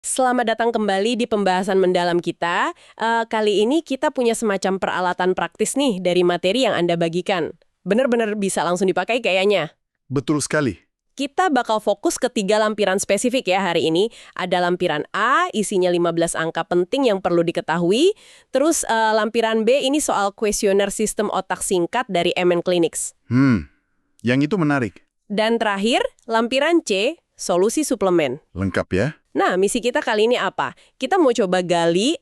Selamat datang kembali di pembahasan mendalam kita. Kali ini kita punya semacam peralatan praktis nih dari materi yang Anda bagikan. Bener-bener bisa langsung dipakai kayaknya. Betul sekali. Kita bakal fokus ke 3 lampiran spesifik ya hari ini. Ada lampiran A, isinya 15 angka penting yang perlu diketahui. Terus lampiran B ini soal kuesioner sistem otak singkat dari MN Clinics. Yang itu menarik. Dan terakhir, lampiran C, solusi suplemen. Lengkap ya? Nah, misi kita kali ini apa? Kita mau coba gali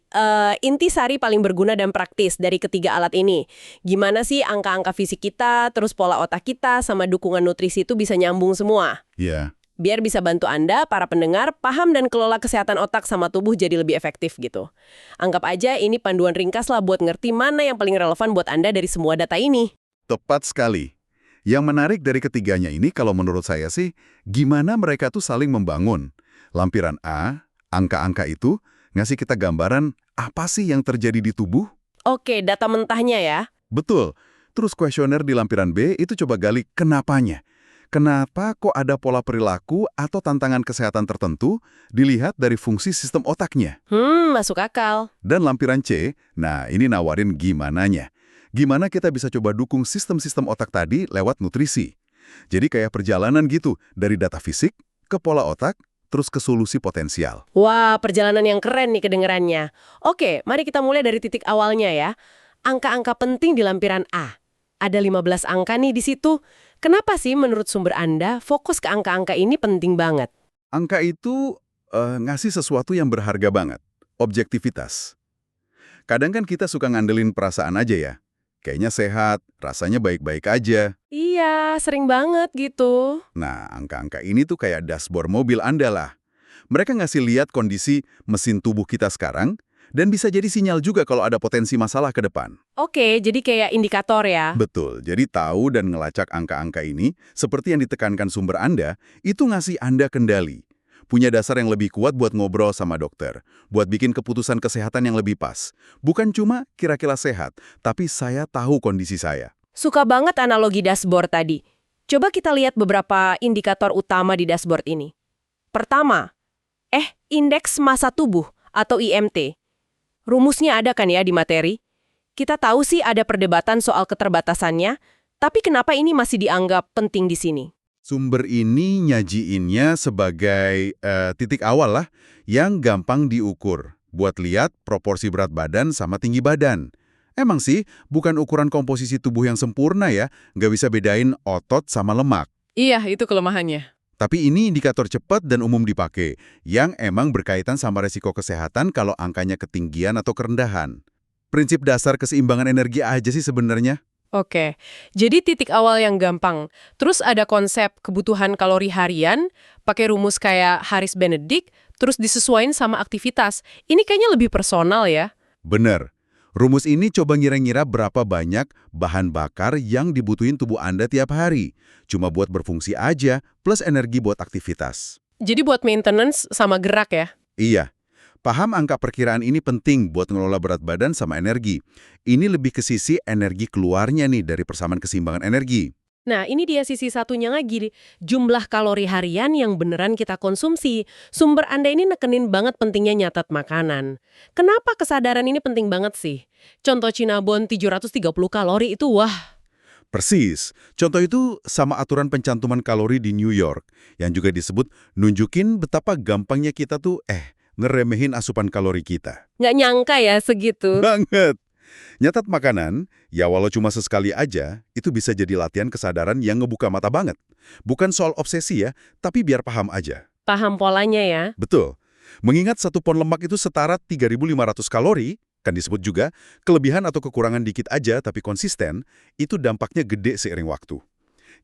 intisari paling berguna dan praktis dari ketiga alat ini. Gimana sih angka-angka fisik kita, terus pola otak kita, sama dukungan nutrisi itu bisa nyambung semua? Iya. Biar bisa bantu Anda, para pendengar, paham dan kelola kesehatan otak sama tubuh jadi lebih efektif gitu. Anggap aja ini panduan ringkas lah buat ngerti mana yang paling relevan buat Anda dari semua data ini. Tepat sekali. Yang menarik dari ketiganya ini kalau menurut saya sih, gimana mereka tuh saling membangun. Lampiran A, angka-angka itu, ngasih kita gambaran apa sih yang terjadi di tubuh? Oke, data mentahnya ya. Betul. Terus kuesioner di lampiran B itu coba gali kenapanya. Kenapa kok ada pola perilaku atau tantangan kesehatan tertentu dilihat dari fungsi sistem otaknya? Masuk akal. Dan lampiran C, nah ini nawarin gimananya. Gimana kita bisa coba dukung sistem-sistem otak tadi lewat nutrisi. Jadi kayak perjalanan gitu, dari data fisik ke pola otak, terus ke solusi potensial. Wah, perjalanan yang keren nih kedengerannya. Oke, mari kita mulai dari titik awalnya ya. Angka-angka penting di lampiran A. Ada 15 angka nih di situ. Kenapa sih menurut sumber Anda fokus ke angka-angka ini penting banget? Angka itu ngasih sesuatu yang berharga banget, objektivitas. Kadang kan kita suka ngandelin perasaan aja ya. Kayaknya sehat, rasanya baik-baik aja. Iya, sering banget gitu. Nah, angka-angka ini tuh kayak dashboard mobil Anda lah. Mereka ngasih lihat kondisi mesin tubuh kita sekarang, dan bisa jadi sinyal juga kalau ada potensi masalah ke depan. Oke, jadi kayak indikator ya. Betul, jadi tahu dan ngelacak angka-angka ini, seperti yang ditekankan sumber Anda, itu ngasih Anda kendali. Punya dasar yang lebih kuat buat ngobrol sama dokter, buat bikin keputusan kesehatan yang lebih pas. Bukan cuma kira-kira sehat, tapi saya tahu kondisi saya. Suka banget analogi dashboard tadi. Coba kita lihat beberapa indikator utama di dashboard ini. Pertama, indeks massa tubuh atau IMT. Rumusnya ada kan ya di materi? Kita tahu sih ada perdebatan soal keterbatasannya, tapi kenapa ini masih dianggap penting di sini? Sumber ini nyajiinnya sebagai titik awal lah yang gampang diukur buat lihat proporsi berat badan sama tinggi badan. Emang sih, bukan ukuran komposisi tubuh yang sempurna ya, nggak bisa bedain otot sama lemak. Iya, itu kelemahannya. Tapi ini indikator cepat dan umum dipakai, yang emang berkaitan sama resiko kesehatan kalau angkanya ketinggian atau kerendahan. Prinsip dasar keseimbangan energi aja sih sebenarnya. Oke, jadi titik awal yang gampang. Terus ada konsep kebutuhan kalori harian, pakai rumus kayak Harris Benedict, terus disesuaikan sama aktivitas. Ini kayaknya lebih personal ya. Bener. Rumus ini coba ngira-ngira berapa banyak bahan bakar yang dibutuhin tubuh Anda tiap hari. Cuma buat berfungsi aja, plus energi buat aktivitas. Jadi buat maintenance sama gerak ya? Iya. Paham angka perkiraan ini penting buat ngelola berat badan sama energi. Ini lebih ke sisi energi keluarnya nih dari persamaan keseimbangan energi. Nah, ini dia sisi satunya lagi, jumlah kalori harian yang beneran kita konsumsi. Sumber Anda ini nekenin banget pentingnya nyatat makanan. Kenapa kesadaran ini penting banget sih? Contoh Cinnabon 730 kalori itu wah. Persis. Contoh itu sama aturan pencantuman kalori di New York, yang juga disebut nunjukin betapa gampangnya kita tuh ngeremehin asupan kalori kita. Nggak nyangka ya segitu. Banget. Nyatat makanan, ya walau cuma sesekali aja, itu bisa jadi latihan kesadaran yang ngebuka mata banget. Bukan soal obsesi ya, tapi biar paham aja. Paham polanya ya. Betul. Mengingat 1 pon lemak itu setara 3.500 kalori, kan disebut juga kelebihan atau kekurangan dikit aja tapi konsisten, itu dampaknya gede seiring waktu.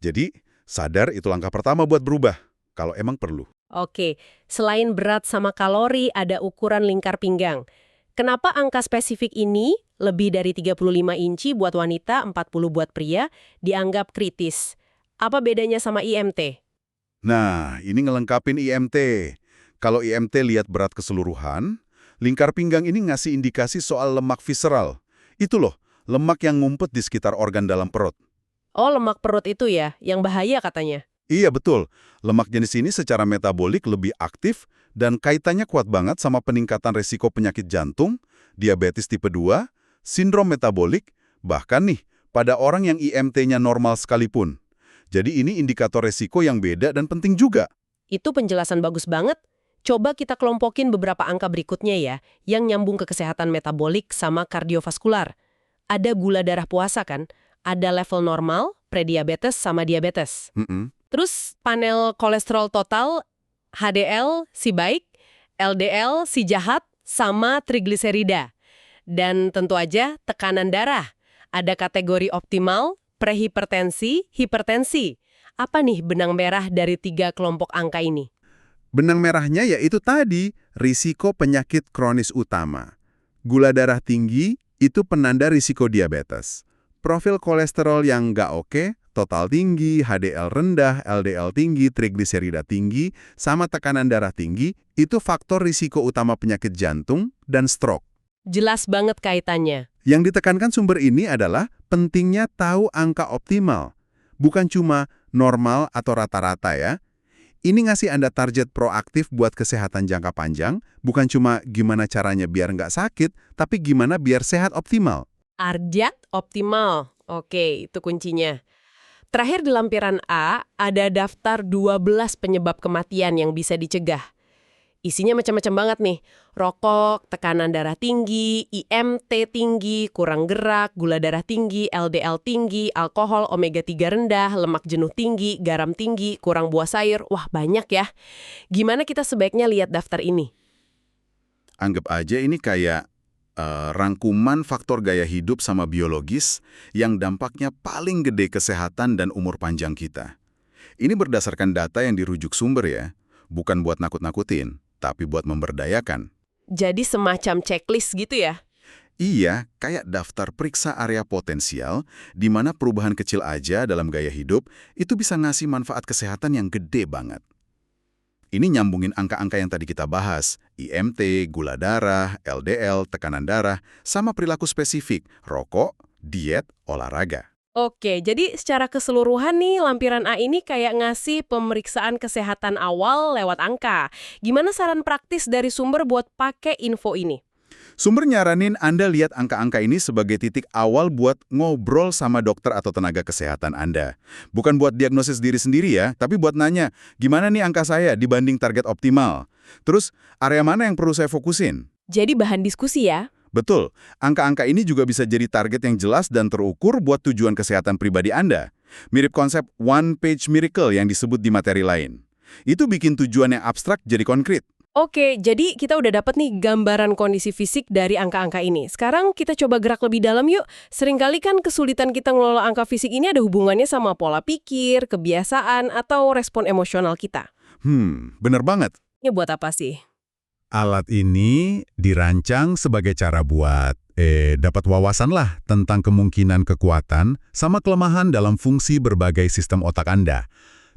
Jadi, sadar itu langkah pertama buat berubah, kalau emang perlu. Oke, selain berat sama kalori, ada ukuran lingkar pinggang. Kenapa angka spesifik ini, lebih dari 35 inci buat wanita, 40 buat pria, dianggap kritis? Apa bedanya sama IMT? Nah, ini ngelengkapin IMT. Kalau IMT lihat berat keseluruhan, lingkar pinggang ini ngasih indikasi soal lemak visceral. Itu loh, lemak yang ngumpet di sekitar organ dalam perut. Oh, lemak perut itu ya, yang bahaya katanya. Iya betul, lemak jenis ini secara metabolik lebih aktif dan kaitannya kuat banget sama peningkatan risiko penyakit jantung, diabetes tipe 2, sindrom metabolik, bahkan nih, pada orang yang IMT-nya normal sekalipun. Jadi ini indikator risiko yang beda dan penting juga. Itu penjelasan bagus banget. Coba kita kelompokin beberapa angka berikutnya ya, yang nyambung ke kesehatan metabolik sama kardiovaskular. Ada gula darah puasa kan? Ada level normal, prediabetes sama diabetes. Mm-mm. Terus panel kolesterol total, HDL si baik, LDL si jahat, sama trigliserida. Dan tentu aja tekanan darah. Ada kategori optimal, prehipertensi, hipertensi. Apa nih benang merah dari 3 kelompok angka ini? Benang merahnya yaitu tadi, risiko penyakit kronis utama. Gula darah tinggi itu penanda risiko diabetes. Profil kolesterol yang nggak oke, total tinggi, HDL rendah, LDL tinggi, trigliserida tinggi, sama tekanan darah tinggi, itu faktor risiko utama penyakit jantung dan stroke. Jelas banget kaitannya. Yang ditekankan sumber ini adalah pentingnya tahu angka optimal. Bukan cuma normal atau rata-rata ya. Ini ngasih Anda target proaktif buat kesehatan jangka panjang, bukan cuma gimana caranya biar nggak sakit, tapi gimana biar sehat optimal. Target optimal. Oke, itu kuncinya. Terakhir di lampiran A, ada daftar 12 penyebab kematian yang bisa dicegah. Isinya macam-macam banget nih. Rokok, tekanan darah tinggi, IMT tinggi, kurang gerak, gula darah tinggi, LDL tinggi, alkohol, omega 3 rendah, lemak jenuh tinggi, garam tinggi, kurang buah sayur. Wah, banyak ya. Gimana kita sebaiknya lihat daftar ini? Anggap aja ini kayak rangkuman faktor gaya hidup sama biologis yang dampaknya paling gede kesehatan dan umur panjang kita. Ini berdasarkan data yang dirujuk sumber ya, bukan buat nakut-nakutin, tapi buat memberdayakan. Jadi semacam checklist gitu ya? Iya, kayak daftar periksa area potensial di mana perubahan kecil aja dalam gaya hidup itu bisa ngasih manfaat kesehatan yang gede banget. Ini nyambungin angka-angka yang tadi kita bahas, IMT, gula darah, LDL, tekanan darah, sama perilaku spesifik, rokok, diet, olahraga. Oke, jadi secara keseluruhan nih lampiran A ini kayak ngasih pemeriksaan kesehatan awal lewat angka. Gimana saran praktis dari sumber buat pakai info ini? Sumber nyaranin Anda lihat angka-angka ini sebagai titik awal buat ngobrol sama dokter atau tenaga kesehatan Anda. Bukan buat diagnosis diri sendiri ya, tapi buat nanya, gimana nih angka saya dibanding target optimal? Terus, area mana yang perlu saya fokusin? Jadi bahan diskusi ya? Betul, angka-angka ini juga bisa jadi target yang jelas dan terukur buat tujuan kesehatan pribadi Anda. Mirip konsep one page miracle yang disebut di materi lain. Itu bikin tujuan yang abstrak jadi konkret. Oke, jadi kita udah dapat nih gambaran kondisi fisik dari angka-angka ini. Sekarang kita coba gerak lebih dalam yuk. Seringkali kan kesulitan kita ngelola angka fisik ini ada hubungannya sama pola pikir, kebiasaan, atau respon emosional kita. Bener banget. Ini buat apa sih? Alat ini dirancang sebagai cara buat dapat wawasan lah tentang kemungkinan kekuatan sama kelemahan dalam fungsi berbagai sistem otak Anda.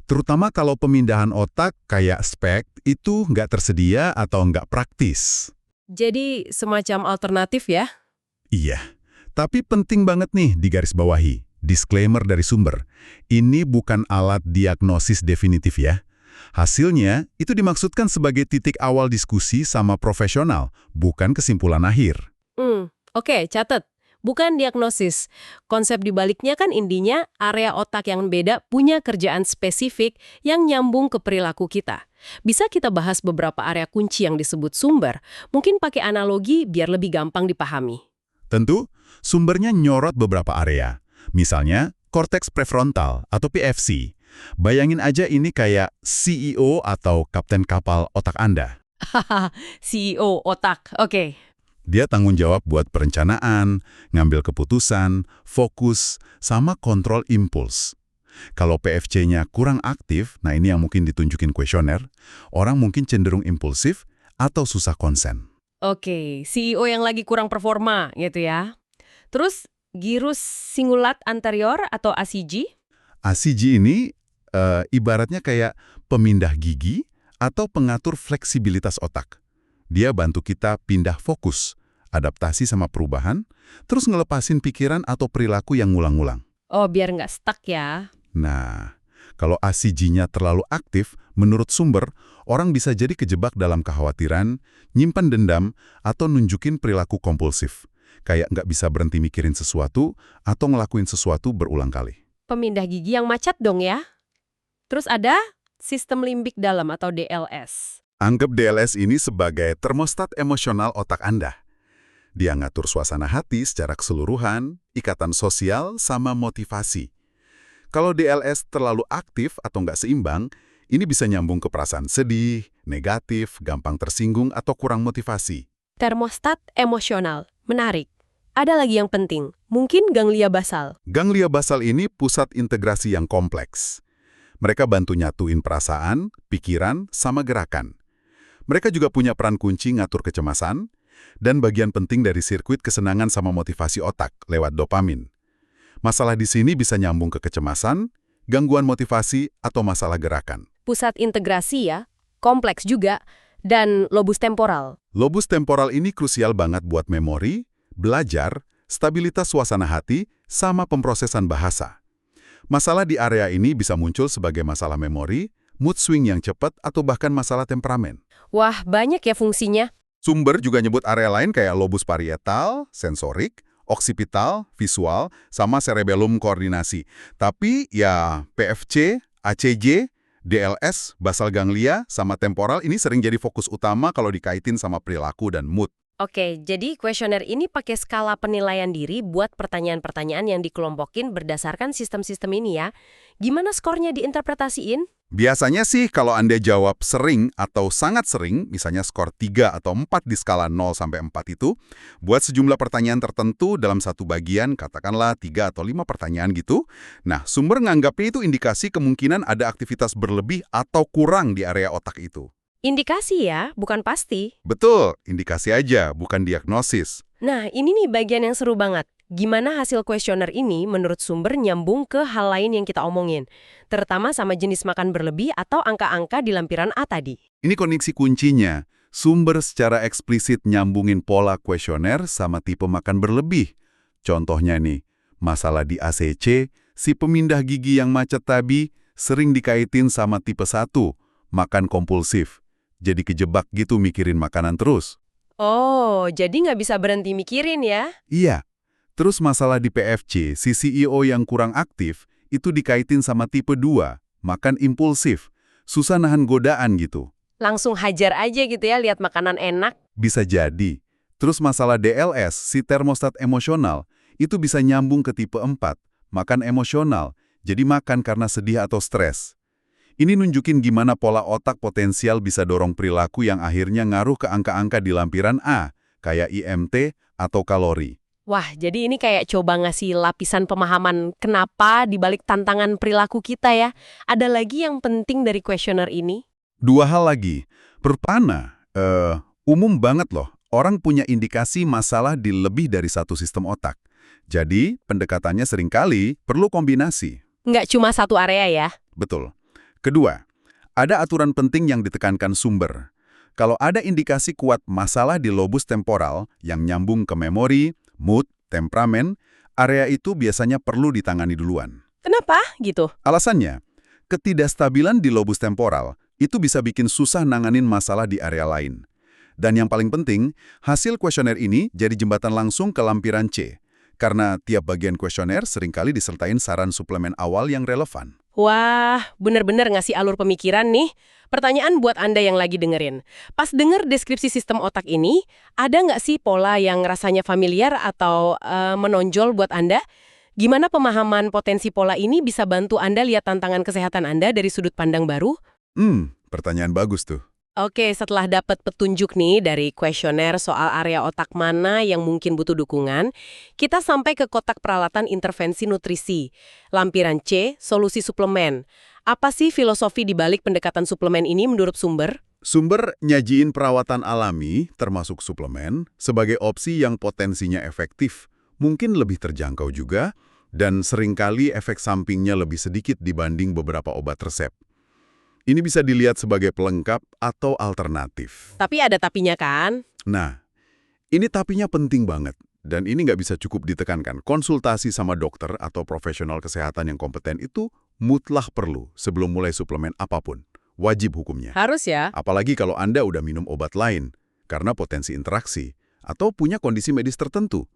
Terutama kalau pemindahan otak kayak SPECT itu nggak tersedia atau nggak praktis. Jadi semacam alternatif ya? Iya, tapi penting banget nih digarisbawahi. Disclaimer dari sumber, ini bukan alat diagnosis definitif ya. Hasilnya itu dimaksudkan sebagai titik awal diskusi sama profesional, bukan kesimpulan akhir. Oke, catat. Bukan diagnosis. Konsep dibaliknya kan intinya area otak yang beda punya kerjaan spesifik yang nyambung ke perilaku kita. Bisa kita bahas beberapa area kunci yang disebut sumber, mungkin pakai analogi biar lebih gampang dipahami. Tentu, sumbernya nyorot beberapa area. Misalnya, korteks prefrontal atau PFC. Bayangin aja ini kayak CEO atau kapten kapal otak Anda. Hahaha, CEO otak, oke. Dia tanggung jawab buat perencanaan, ngambil keputusan, fokus, sama kontrol impuls. Kalau PFC-nya kurang aktif, nah ini yang mungkin ditunjukin kuesioner, orang mungkin cenderung impulsif atau susah konsen. Oke, CEO yang lagi kurang performa gitu ya. Terus, gyrus singulat anterior atau ACG? ACG ini ibaratnya kayak pemindah gigi atau pengatur fleksibilitas otak. Dia bantu kita pindah fokus, adaptasi sama perubahan, terus ngelepasin pikiran atau perilaku yang ngulang-ngulang. Oh, biar nggak stuck ya. Nah, Kalau ACG-nya terlalu aktif, menurut sumber, orang bisa jadi kejebak dalam kekhawatiran, nyimpan dendam, atau nunjukin perilaku kompulsif. Kayak nggak bisa berhenti mikirin sesuatu, atau ngelakuin sesuatu berulang kali. Pemindah gigi yang macet dong ya. Terus ada sistem limbik dalam atau DLS. Anggap DLS ini sebagai termostat emosional otak Anda. Dia ngatur suasana hati secara keseluruhan, ikatan sosial, sama motivasi. Kalau DLS terlalu aktif atau nggak seimbang, ini bisa nyambung ke perasaan sedih, negatif, gampang tersinggung, atau kurang motivasi. Termostat emosional. Menarik. Ada lagi yang penting. Mungkin ganglia basal. Ganglia basal ini pusat integrasi yang kompleks. Mereka bantu nyatuin perasaan, pikiran, sama gerakan. Mereka juga punya peran kunci ngatur kecemasan, dan bagian penting dari sirkuit kesenangan sama motivasi otak lewat dopamin. Masalah di sini bisa nyambung ke kecemasan, gangguan motivasi, atau masalah gerakan. Pusat integrasi ya, kompleks juga, dan lobus temporal. Lobus temporal ini krusial banget buat memori, belajar, stabilitas suasana hati, sama pemrosesan bahasa. Masalah di area ini bisa muncul sebagai masalah memori, mood swing yang cepat, atau bahkan masalah temperamen. Wah, banyak ya fungsinya. Sumber juga nyebut area lain kayak lobus parietal, sensorik, oksipital, visual, sama cerebellum koordinasi. Tapi ya PFC, ACG, DLS, basal ganglia, sama temporal ini sering jadi fokus utama kalau dikaitin sama perilaku dan mood. Oke, jadi kuesioner ini pakai skala penilaian diri buat pertanyaan-pertanyaan yang dikelompokin berdasarkan sistem-sistem ini ya. Gimana skornya diinterpretasiin? Biasanya sih kalau Anda jawab sering atau sangat sering, misalnya skor 3 atau 4 di skala 0 sampai 4 itu, buat sejumlah pertanyaan tertentu dalam satu bagian, katakanlah 3 atau 5 pertanyaan gitu. Nah, sumber nganggapnya itu indikasi kemungkinan ada aktivitas berlebih atau kurang di area otak itu. Indikasi ya, bukan pasti. Betul, indikasi aja, bukan diagnosis. Nah, ini nih bagian yang seru banget. Gimana hasil kuesioner ini menurut sumber nyambung ke hal lain yang kita omongin, terutama sama jenis makan berlebih atau angka-angka di lampiran A tadi. Ini koneksi kuncinya. Sumber secara eksplisit nyambungin pola kuesioner sama tipe makan berlebih. Contohnya nih, masalah di ACC, si pemindah gigi yang macet tadi sering dikaitin sama tipe 1, makan kompulsif. Jadi kejebak gitu mikirin makanan terus. Oh, jadi nggak bisa berhenti mikirin ya? Iya. Terus masalah di PFC, si CEO yang kurang aktif, itu dikaitin sama tipe 2, makan impulsif, susah nahan godaan gitu. Langsung hajar aja gitu ya, lihat makanan enak. Bisa jadi. Terus masalah DLS, si termostat emosional, itu bisa nyambung ke tipe 4, makan emosional, jadi makan karena sedih atau stres. Ini nunjukin gimana pola otak potensial bisa dorong perilaku yang akhirnya ngaruh ke angka-angka di lampiran A, kayak IMT atau kalori. Wah, jadi ini kayak coba ngasih lapisan pemahaman kenapa dibalik tantangan perilaku kita ya. Ada lagi yang penting dari kuesioner ini? 2 hal lagi. Pertama, umum banget loh, orang punya indikasi masalah di lebih dari satu sistem otak. Jadi, pendekatannya seringkali perlu kombinasi. Nggak cuma satu area ya? Betul. Kedua, ada aturan penting yang ditekankan sumber. Kalau ada indikasi kuat masalah di lobus temporal yang nyambung ke memori, mood, temperamen, area itu biasanya perlu ditangani duluan. Kenapa gitu? Alasannya, ketidakstabilan di lobus temporal itu bisa bikin susah nanganin masalah di area lain. Dan yang paling penting, hasil kuesioner ini jadi jembatan langsung ke lampiran C. Karena tiap bagian kuesioner seringkali disertain saran suplemen awal yang relevan. Wah, bener-bener ngasih alur pemikiran nih. Pertanyaan buat Anda yang lagi dengerin. Pas denger deskripsi sistem otak ini, ada nggak sih pola yang rasanya familiar atau menonjol buat Anda? Gimana pemahaman potensi pola ini bisa bantu Anda lihat tantangan kesehatan Anda dari sudut pandang baru? Pertanyaan bagus tuh. Oke, setelah dapat petunjuk nih dari kuesioner soal area otak mana yang mungkin butuh dukungan, kita sampai ke kotak peralatan intervensi nutrisi. Lampiran C, solusi suplemen. Apa sih filosofi di balik pendekatan suplemen ini menurut sumber? Sumber nyajiin perawatan alami, termasuk suplemen, sebagai opsi yang potensinya efektif, mungkin lebih terjangkau juga, dan seringkali efek sampingnya lebih sedikit dibanding beberapa obat resep. Ini bisa dilihat sebagai pelengkap atau alternatif. Tapi ada tapinya kan? Nah, ini tapinya penting banget. Dan ini nggak bisa cukup ditekankan. Konsultasi sama dokter atau profesional kesehatan yang kompeten itu mutlak perlu sebelum mulai suplemen apapun. Wajib hukumnya. Harus ya? Apalagi kalau Anda udah minum obat lain, karena potensi interaksi, atau punya kondisi medis tertentu.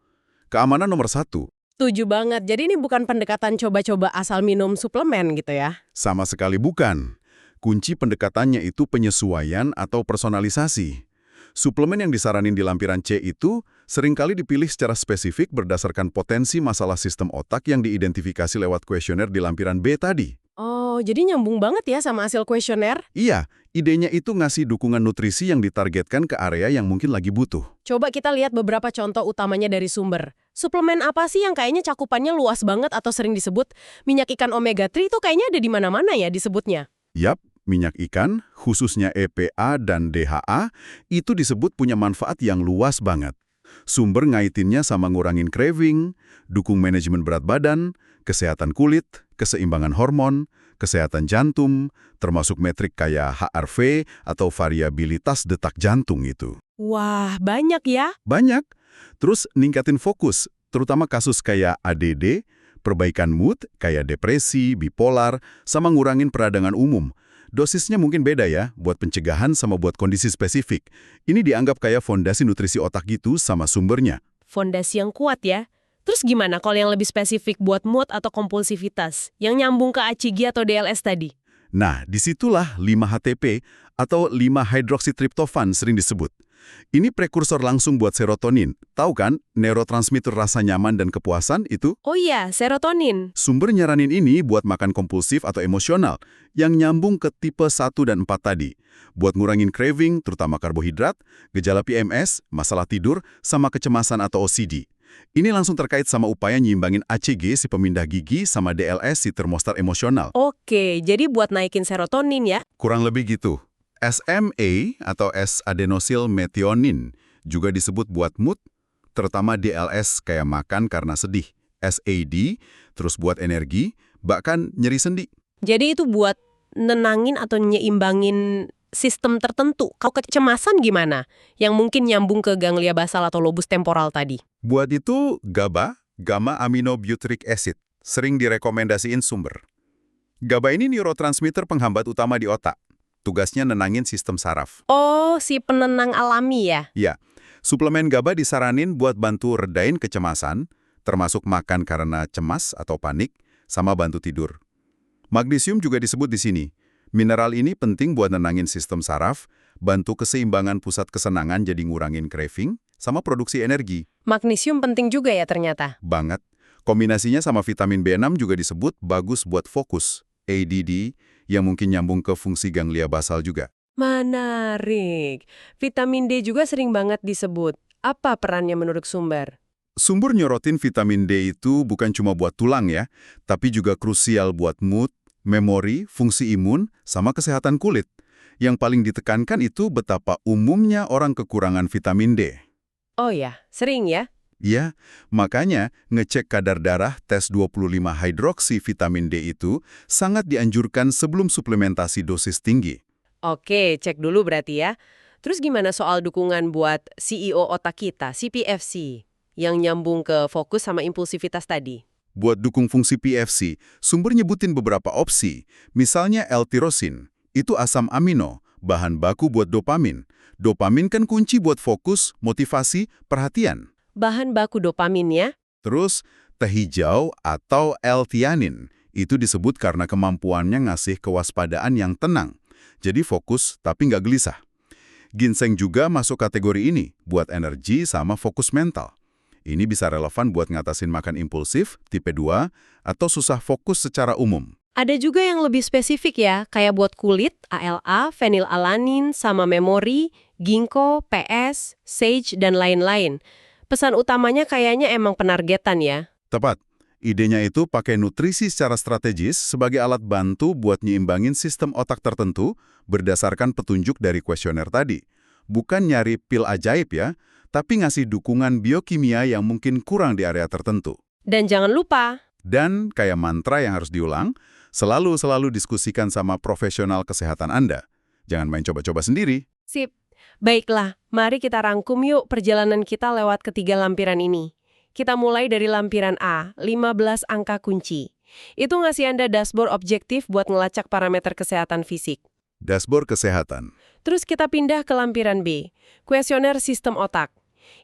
Keamanan nomor satu. Setuju banget. Jadi ini bukan pendekatan coba-coba asal minum suplemen gitu ya? Sama sekali bukan. Kunci pendekatannya itu penyesuaian atau personalisasi. Suplemen yang disaranin di lampiran C itu seringkali dipilih secara spesifik berdasarkan potensi masalah sistem otak yang diidentifikasi lewat kuesioner di lampiran B tadi. Oh, jadi nyambung banget ya sama hasil kuesioner? Iya, idenya itu ngasih dukungan nutrisi yang ditargetkan ke area yang mungkin lagi butuh. Coba kita lihat beberapa contoh utamanya dari sumber. Suplemen apa sih yang kayaknya cakupannya luas banget atau sering disebut? Minyak ikan omega 3 itu kayaknya ada di mana-mana ya disebutnya. Yap, minyak ikan, khususnya EPA dan DHA, itu disebut punya manfaat yang luas banget. Sumber ngaitinnya sama ngurangin craving, dukung manajemen berat badan, kesehatan kulit, keseimbangan hormon, kesehatan jantung, termasuk metrik kayak HRV atau variabilitas detak jantung itu. Wah, banyak ya? Banyak. Terus ningkatin fokus, terutama kasus kayak ADD, perbaikan mood kayak depresi, bipolar, sama ngurangin peradangan umum. Dosisnya mungkin beda ya, buat pencegahan sama buat kondisi spesifik. Ini dianggap kayak fondasi nutrisi otak gitu sama sumbernya. Fondasi yang kuat ya. Terus gimana kalau yang lebih spesifik buat mood atau kompulsivitas? Yang nyambung ke ACG atau DLS tadi? Nah, disitulah 5-HTP atau 5-hydroxytryptophan sering disebut. Ini prekursor langsung buat serotonin. Tahu kan, neurotransmitter rasa nyaman dan kepuasan itu? Oh iya, serotonin. Sumber nyaranin ini buat makan kompulsif atau emosional, yang nyambung ke tipe 1 dan 4 tadi. Buat ngurangin craving, terutama karbohidrat, gejala PMS, masalah tidur, sama kecemasan atau OCD. Ini langsung terkait sama upaya nyimbangin ACG si pemindah gigi sama DLS si termostat emosional. Oke, jadi buat naikin serotonin ya. Kurang lebih gitu. SMA atau S-adenosylmethionin juga disebut buat mood, terutama DLS kayak makan karena sedih. SAD, terus buat energi, bahkan nyeri sendi. Jadi itu buat nenangin atau nyeimbangin sistem tertentu. Kalau kecemasan gimana? Yang mungkin nyambung ke ganglia basal atau lobus temporal tadi. Buat itu GABA, gamma aminobutyric acid, sering direkomendasiin sumber. GABA ini neurotransmitter penghambat utama di otak. Tugasnya nenangin sistem saraf. Oh, si penenang alami ya? Ya, suplemen GABA disaranin buat bantu redain kecemasan, termasuk makan karena cemas atau panik, sama bantu tidur. Magnesium juga disebut di sini. Mineral ini penting buat nenangin sistem saraf, bantu keseimbangan pusat kesenangan jadi ngurangin craving, sama produksi energi. Magnesium penting juga ya ternyata. Banget. Kombinasinya sama vitamin B6 juga disebut bagus buat fokus, ADD, yang mungkin nyambung ke fungsi ganglia basal juga. Menarik. Vitamin D juga sering banget disebut. Apa perannya menurut sumber? Sumber nyorotin vitamin D itu bukan cuma buat tulang ya, tapi juga krusial buat mood, memori, fungsi imun, sama kesehatan kulit. Yang paling ditekankan itu betapa umumnya orang kekurangan vitamin D. Oh ya, sering ya? Ya, makanya ngecek kadar darah tes 25-hydroksi vitamin D itu sangat dianjurkan sebelum suplementasi dosis tinggi. Oke, cek dulu berarti ya. Terus gimana soal dukungan buat CEO otak kita, CPFC, yang nyambung ke fokus sama impulsivitas tadi? Buat dukung fungsi PFC, sumber nyebutin beberapa opsi. Misalnya L-tirosin, itu asam amino, bahan baku buat dopamin. Dopamin kan kunci buat fokus, motivasi, perhatian. Bahan baku dopamin ya? Terus, teh hijau atau L-theanin, itu disebut karena kemampuannya ngasih kewaspadaan yang tenang. Jadi fokus tapi nggak gelisah. Ginseng juga masuk kategori ini, buat energi sama fokus mental. Ini bisa relevan buat ngatasin makan impulsif, tipe 2, atau susah fokus secara umum. Ada juga yang lebih spesifik ya, kayak buat kulit, ALA, fenilalanin, sama memori, ginkgo, PS, sage, dan lain-lain. Pesan utamanya kayaknya emang penargetan ya. Tepat. Idenya itu pakai nutrisi secara strategis sebagai alat bantu buat nyimbangin sistem otak tertentu berdasarkan petunjuk dari kuesioner tadi. Bukan nyari pil ajaib ya, tapi ngasih dukungan biokimia yang mungkin kurang di area tertentu. Dan jangan lupa, Dan kayak mantra yang harus diulang, selalu diskusikan sama profesional kesehatan Anda. Jangan main coba-coba sendiri. sip. Baiklah, mari kita rangkum yuk perjalanan kita lewat ketiga lampiran ini. Kita mulai dari lampiran A, 15 angka kunci. Itu ngasih Anda dashboard objektif buat ngelacak parameter kesehatan fisik. Dashboard kesehatan. Terus kita pindah ke lampiran B, kuesioner sistem otak.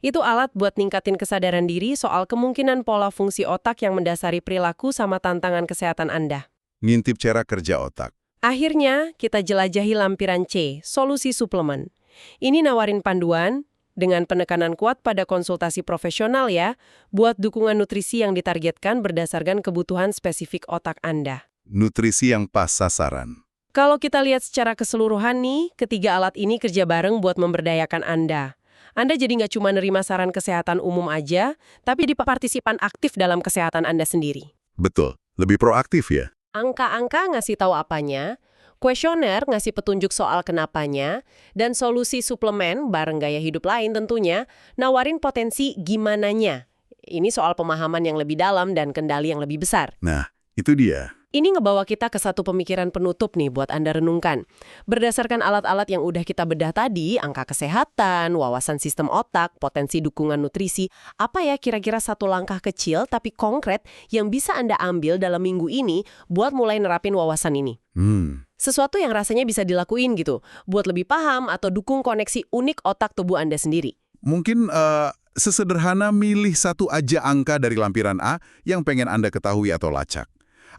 Itu alat buat ningkatin kesadaran diri soal kemungkinan pola fungsi otak yang mendasari perilaku sama tantangan kesehatan Anda. Ngintip cara kerja otak. Akhirnya, kita jelajahi lampiran C, solusi suplemen. Ini nawarin panduan dengan penekanan kuat pada konsultasi profesional ya, buat dukungan nutrisi yang ditargetkan berdasarkan kebutuhan spesifik otak Anda. Nutrisi yang pas sasaran. Kalau kita lihat secara keseluruhan nih, ketiga alat ini kerja bareng buat memberdayakan Anda. Anda jadi nggak cuma nerima saran kesehatan umum aja, tapi partisipan aktif dalam kesehatan Anda sendiri. Betul, lebih proaktif ya. Angka-angka ngasih tahu apanya, kuesioner ngasih petunjuk soal kenapanya, dan solusi suplemen bareng gaya hidup lain tentunya, nawarin potensi gimananya. Ini soal pemahaman yang lebih dalam dan kendali yang lebih besar. Nah, itu dia. Ini ngebawa kita ke satu pemikiran penutup nih buat Anda renungkan. Berdasarkan alat-alat yang udah kita bedah tadi, angka kesehatan, wawasan sistem otak, potensi dukungan nutrisi, apa ya kira-kira satu langkah kecil tapi konkret yang bisa Anda ambil dalam minggu ini buat mulai nerapin wawasan ini? Sesuatu yang rasanya bisa dilakuin gitu, buat lebih paham atau dukung koneksi unik otak tubuh Anda sendiri. Mungkin sesederhana milih satu aja angka dari lampiran A yang pengen Anda ketahui atau lacak.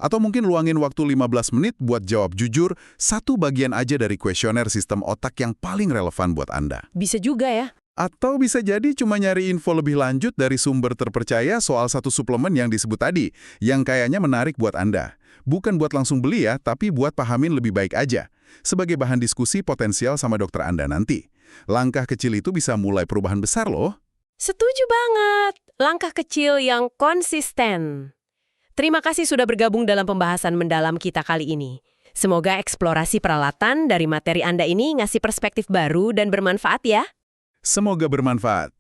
Atau mungkin luangin waktu 15 menit buat jawab jujur satu bagian aja dari kuesioner sistem otak yang paling relevan buat Anda. Bisa juga ya. Atau bisa jadi cuma nyari info lebih lanjut dari sumber terpercaya soal satu suplemen yang disebut tadi, yang kayaknya menarik buat Anda. Bukan buat langsung beli ya, tapi buat pahamin lebih baik aja. Sebagai bahan diskusi potensial sama dokter Anda nanti. Langkah kecil itu bisa mulai perubahan besar loh. Setuju banget. Langkah kecil yang konsisten. Terima kasih sudah bergabung dalam pembahasan mendalam kita kali ini. Semoga eksplorasi peralatan dari materi Anda ini ngasih perspektif baru dan bermanfaat ya. Semoga bermanfaat.